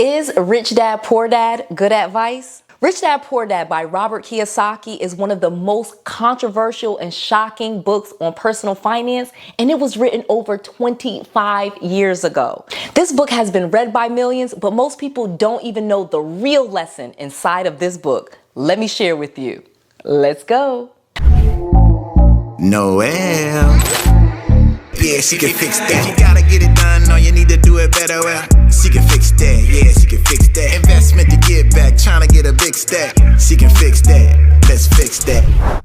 Is Rich Dad Poor Dad good advice? Rich Dad Poor Dad by Robert Kiyosaki is one of the most controversial and shocking books on personal finance, and it was written over 25 years ago. This book has been read by millions, but most people don't even know the real lesson inside of this book. Let me share with you. Let's go. Noel. Yeah, she can fix that. You gotta get it done, no, you need to do it better. Well, she can fix that. Yeah, she can fix that. Investment to get back, trying to get a big stack. She can fix that. Let's fix that.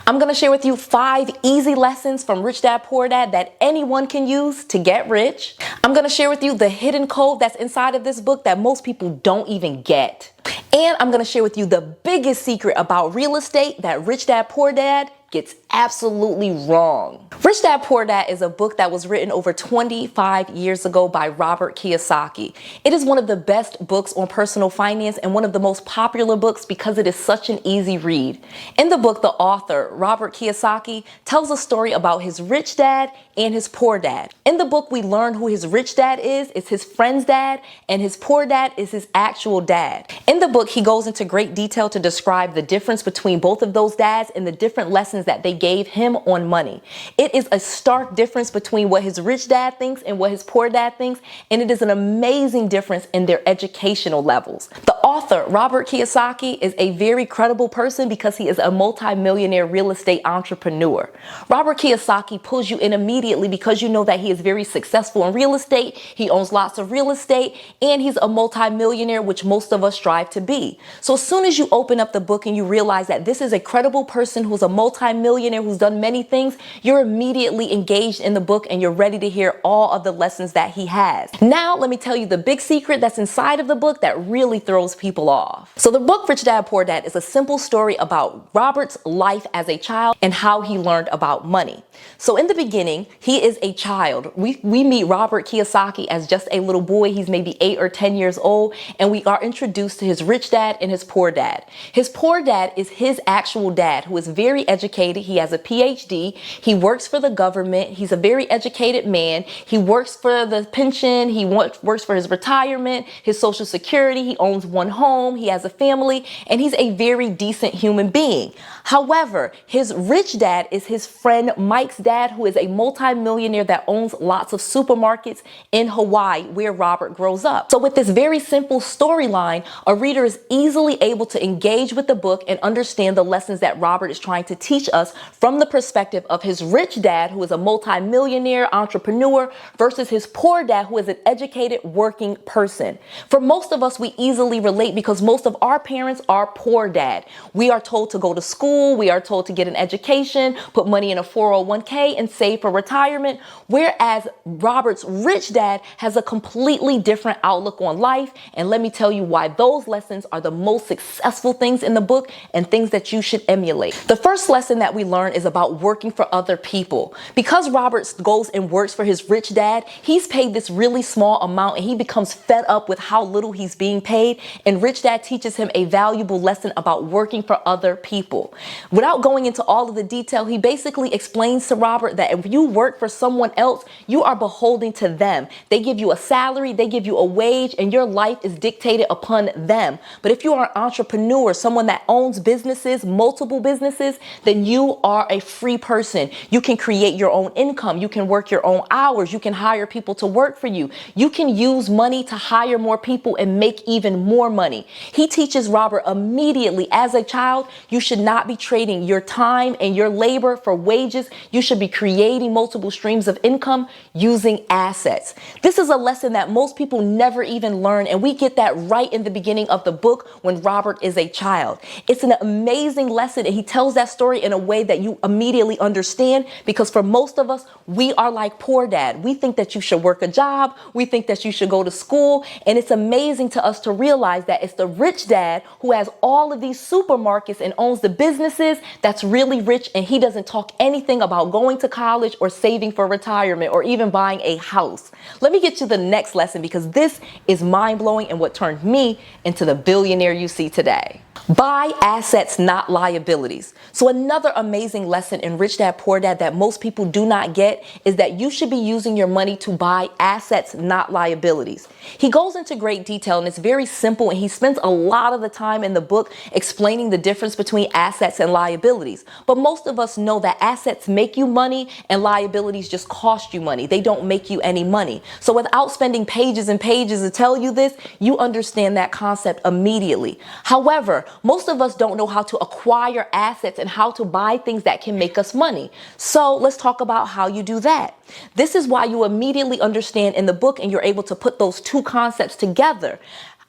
I'm going to share with you 5 easy lessons from Rich Dad Poor Dad that anyone can use to get rich. I'm going to share with you the hidden code that's inside of this book that most people don't even get. And I'm going to share with you the biggest secret about real estate that Rich Dad Poor Dad gets absolutely wrong. Rich Dad Poor Dad is a book that was written over 25 years ago by Robert Kiyosaki. It is one of the best books on personal finance and one of the most popular books because it is such an easy read. In the book, the author, Robert Kiyosaki, tells a story about his rich dad and his poor dad. In the book, we learn who his rich dad is his friend's dad, and his poor dad is his actual dad. In the book, he goes into great detail to describe the difference between both of those dads and the different lessons that they gave him on money. It is a stark difference between what his rich dad thinks and what his poor dad thinks, and it is an amazing difference in their educational levels. The author, Robert Kiyosaki, is a very credible person because he is a multi-millionaire real estate entrepreneur. Robert Kiyosaki pulls you in immediately because you know that he is very successful in real estate, he owns lots of real estate, and he's a multi-millionaire, which most of us strive to be. So as soon as you open up the book and you realize that this is a credible person who's a multi-millionaire who's done many things, you're immediately engaged in the book and you're ready to hear all of the lessons that he has. Now, let me tell you the big secret that's inside of the book that really throws people off. So the book Rich Dad Poor Dad is a simple story about Robert's life as a child and how he learned about money. So in the beginning, he is a child. We meet Robert Kiyosaki as just a little boy. He's maybe 8 or 10 years old, and we are introduced to his rich dad and his poor dad. His poor dad is his actual dad, who is very educated. He has a PhD. He works for the government. He's a very educated man. He works for the pension. He works for his retirement, his Social Security. He owns one home. He has a family, and he's a very decent human being. However, his rich dad is his friend Mike's dad, who is a multi-millionaire that owns lots of supermarkets in Hawaii, where Robert grows up. So with this very simple storyline, a reader is easily able to engage with the book and understand the lessons that Robert is trying to teach us from the perspective of his rich dad, who is a multi-millionaire entrepreneur, versus his poor dad, who is an educated working person. For most of us, we easily relate because most of our parents are poor dad. We are told to go to school. We are told to get an education, put money in a 401k and save for retirement. Whereas Robert's rich dad has a completely different outlook on life. And let me tell you why those lessons are the most successful things in the book and things that you should emulate. The first lesson that we learn is about working for other people. Because Robert goes and works for his rich dad, he's paid this really small amount and he becomes fed up with how little he's being paid. And rich dad teaches him a valuable lesson about working for other people. Without going into all of the detail, he basically explains to Robert that if you work for someone else, you are beholden to them. They give you a salary, they give you a wage, and your life is dictated upon them. But if you are an entrepreneur, someone that owns businesses, multiple businesses, then you are a free person. You can create your own income. You can work your own hours. You can hire people to work for you. You can use money to hire more people and make even more money. He teaches Robert immediately as a child, you should not be trading your time and your labor for wages. You should be creating multiple streams of income using assets. This is a lesson that most people never even learn, and we get that right in the beginning of the book when Robert is a child. It's an amazing lesson, and he tells that story in a way that you immediately understand, because for most of us, we are like poor dad. We think that you should work a job. We think that you should go to school, and it's amazing to us to realize that it's the rich dad who has all of these supermarkets and owns the businesses that's really rich, and he doesn't talk anything about going to college or saving for retirement or even buying a house. Let me get to the next lesson because this is mind-blowing and what turned me into into the billionaire you see today. Buy assets, not liabilities. So another amazing lesson in Rich Dad Poor Dad that most people do not get is that you should be using your money to buy assets, not liabilities. He goes into great detail and it's very simple, and he spends a lot of the time in the book explaining the difference between assets and liabilities. But most of us know that assets make you money and liabilities just cost you money. They don't make you any money. So without spending pages and pages to tell you this, you understand that concept immediately. However, most of us don't know how to acquire assets and how to buy things that can make us money. So let's talk about how you do that. This is why you immediately understand in the book, and you're able to put those two concepts together.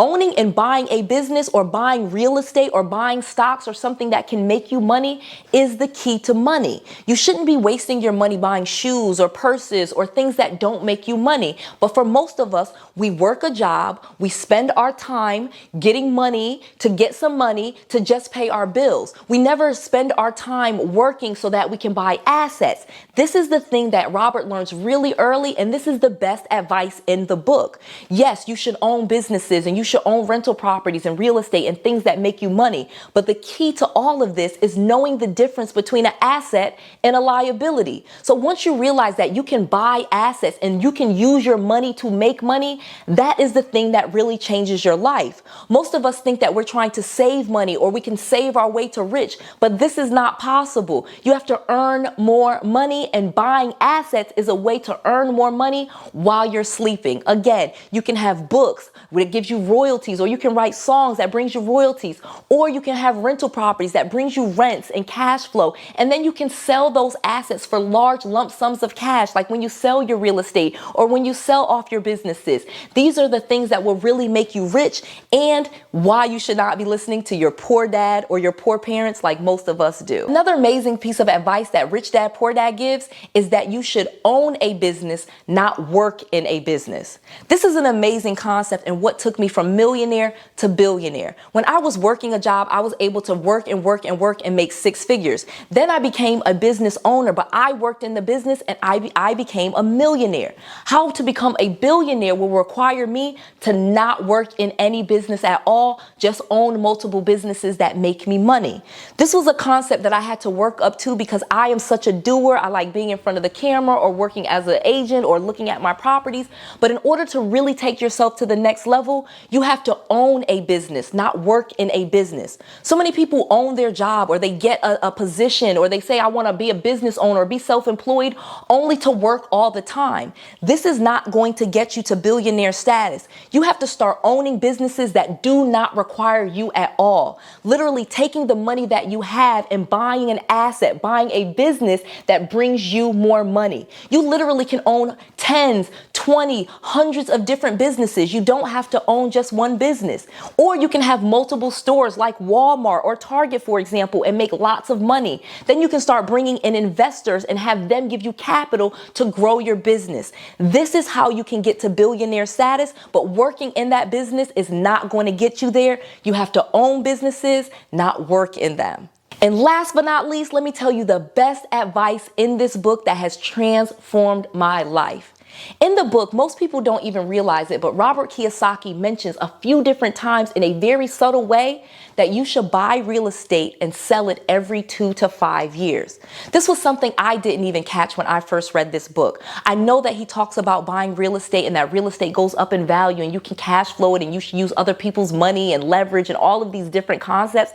Owning and buying a business, or buying real estate, or buying stocks, or something that can make you money is the key to money. You shouldn't be wasting your money buying shoes or purses or things that don't make you money. But for most of us, we work a job, we spend our time getting money to get some money to just pay our bills. We never spend our time working so that we can buy assets. This is the thing that Robert learns really early, and this is the best advice in the book. Yes, you should own businesses, and you should own rental properties and real estate and things that make you money. But the key to all of this is knowing the difference between an asset and a liability. So once you realize that you can buy assets and you can use your money to make money, that is the thing that really changes your life. Most of us think that we're trying to save money or we can save our way to rich, but this is not possible. You have to earn more money, and buying assets is a way to earn more money while you're sleeping. Again, you can have books where it gives you royalties, or you can write songs that brings you royalties, or you can have rental properties that brings you rents and cash flow, and then you can sell those assets for large lump sums of cash, like when you sell your real estate or when you sell off your businesses. These are the things that will really make you rich, and why you should not be listening to your poor dad or your poor parents like most of us do. Another amazing piece of advice that Rich Dad Poor Dad gives is that you should own a business, not work in a business. This is an amazing concept, and what took me from millionaire to billionaire. When I was working a job, I was able to work and make six figures. Then I became a business owner, but I worked in the business and I became a millionaire. How to become a billionaire will require me to not work in any business at all, just own multiple businesses that make me money. This was a concept that I had to work up to because I am such a doer. I like being in front of the camera or working as an agent or looking at my properties. But in order to really take yourself to the next level, you have to own a business, not work in a business. So many people own their job, or they get a position, or they say, I want to be a business owner or be self-employed, only to work all the time. This is not going to get you to billionaire status. You have to start owning businesses that do not require you at all. Literally taking the money that you have and buying an asset, buying a business that brings you more money. You literally can own tens, 20, hundreds of different businesses. You don't have to own just one business. Or you can have multiple stores like Walmart or Target, for example, and make lots of money. Then you can start bringing in investors and have them give you capital to grow your business. This is how you can get to billionaire status, but working in that business is not going to get you there. You have to own businesses, not work in them. And last but not least, let me tell you the best advice in this book that has transformed my life. In the book, most people don't even realize it, but Robert Kiyosaki mentions a few different times in a very subtle way that you should buy real estate and sell it every 2 to 5 years. This was something I didn't even catch when I first read this book. I know that he talks about buying real estate and that real estate goes up in value and you can cash flow it and you should use other people's money and leverage and all of these different concepts.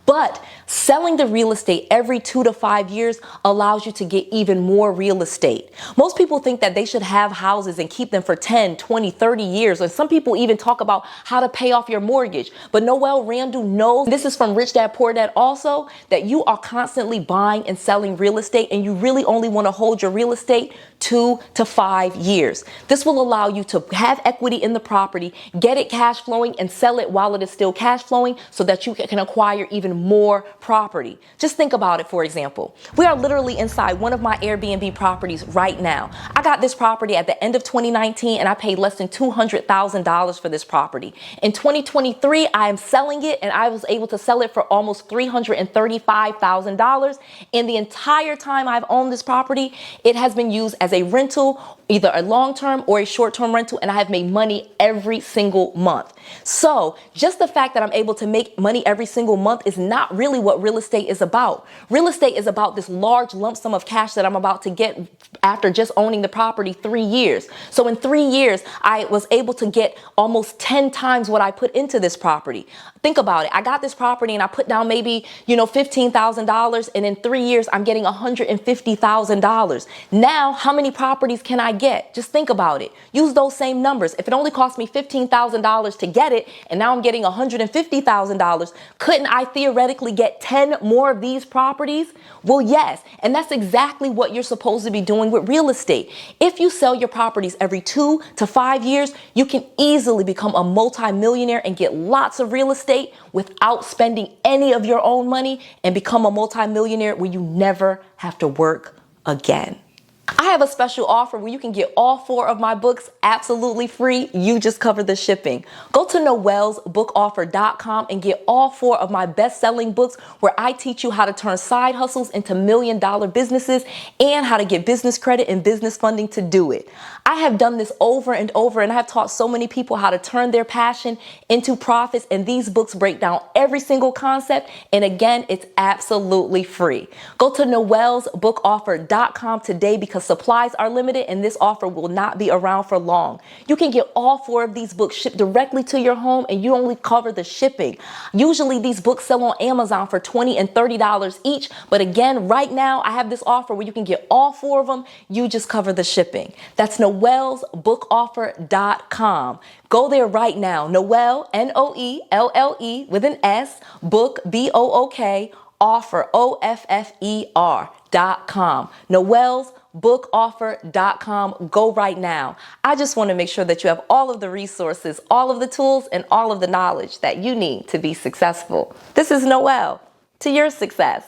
But selling the real estate every 2 to 5 years allows you to get even more real estate. Most people think that they should have houses and keep them for 10, 20, 30 years. And some people even talk about how to pay off your mortgage. But Noel Randall knows, this is from Rich Dad Poor Dad also, that you are constantly buying and selling real estate, and you really only want to hold your real estate 2 to 5 years. This will allow you to have equity in the property, get it cash flowing, and sell it while it is still cash flowing so that you can acquire even even more property. Just think about it, for example. We are literally inside one of my Airbnb properties right now. I got this property at the end of 2019 and I paid less than $200,000 for this property. In 2023, I am selling it and I was able to sell it for almost $335,000. And the entire time I've owned this property, it has been used as a rental, either a long-term or a short-term rental, and I have made money every single month. So just the fact that I'm able to make money every single month is not really what real estate is about. Real estate is about this large lump sum of cash that I'm about to get after just owning the property 3 years. So in 3 years, I was able to get almost 10 times what I put into this property. Think about it. I got this property and I put down maybe, $15,000, and in 3 years, I'm getting $150,000. Now, how many properties can I get? Just think about it. Use those same numbers. If it only cost me $15,000 to get it, and now I'm getting $150,000, couldn't I theoretically get 10 more of these properties? Well, yes. And that's exactly what you're supposed to be doing with real estate. If you sell your properties every 2 to 5 years, you can easily become a multimillionaire and get lots of real estate without spending any of your own money, and become a multimillionaire where you never have to work again. I have a special offer where you can get all 4 of my books absolutely free. You just cover the shipping. Go to 𝗏𝑒𝑙�ls-bookoffer.com and get all 4 of my best-selling books where I teach you how to turn side hustles into million-dollar businesses and how to get business credit and business funding to do it. I have done this over and over, and I have taught so many people how to turn their passion into profits, and these books break down every single concept, and again, it's absolutely free. Go to 𝗏𝑒𝑙𝑠-bookoffer.com today because supplies are limited and this offer will not be around for long. You can get all 4 of these books shipped directly to your home, and you only cover the shipping. Usually these books sell on Amazon for $20 and $30 each, but again, right now I have this offer where you can get all 4 of them. You just cover the shipping. That's 𝗏𝑒𝑙𝑠-bookoffer.com. Go there right now. Noelle, N-O-E-L-L-E with an S, book, B-O-O-K, offer, O-F-F-E-R.com. 𝗏𝑒𝑙𝑠-bookoffer.com. Go right now. I just want to make sure that you have all of the resources, all of the tools, and all of the knowledge that you need to be successful. This is Noelle. To your success.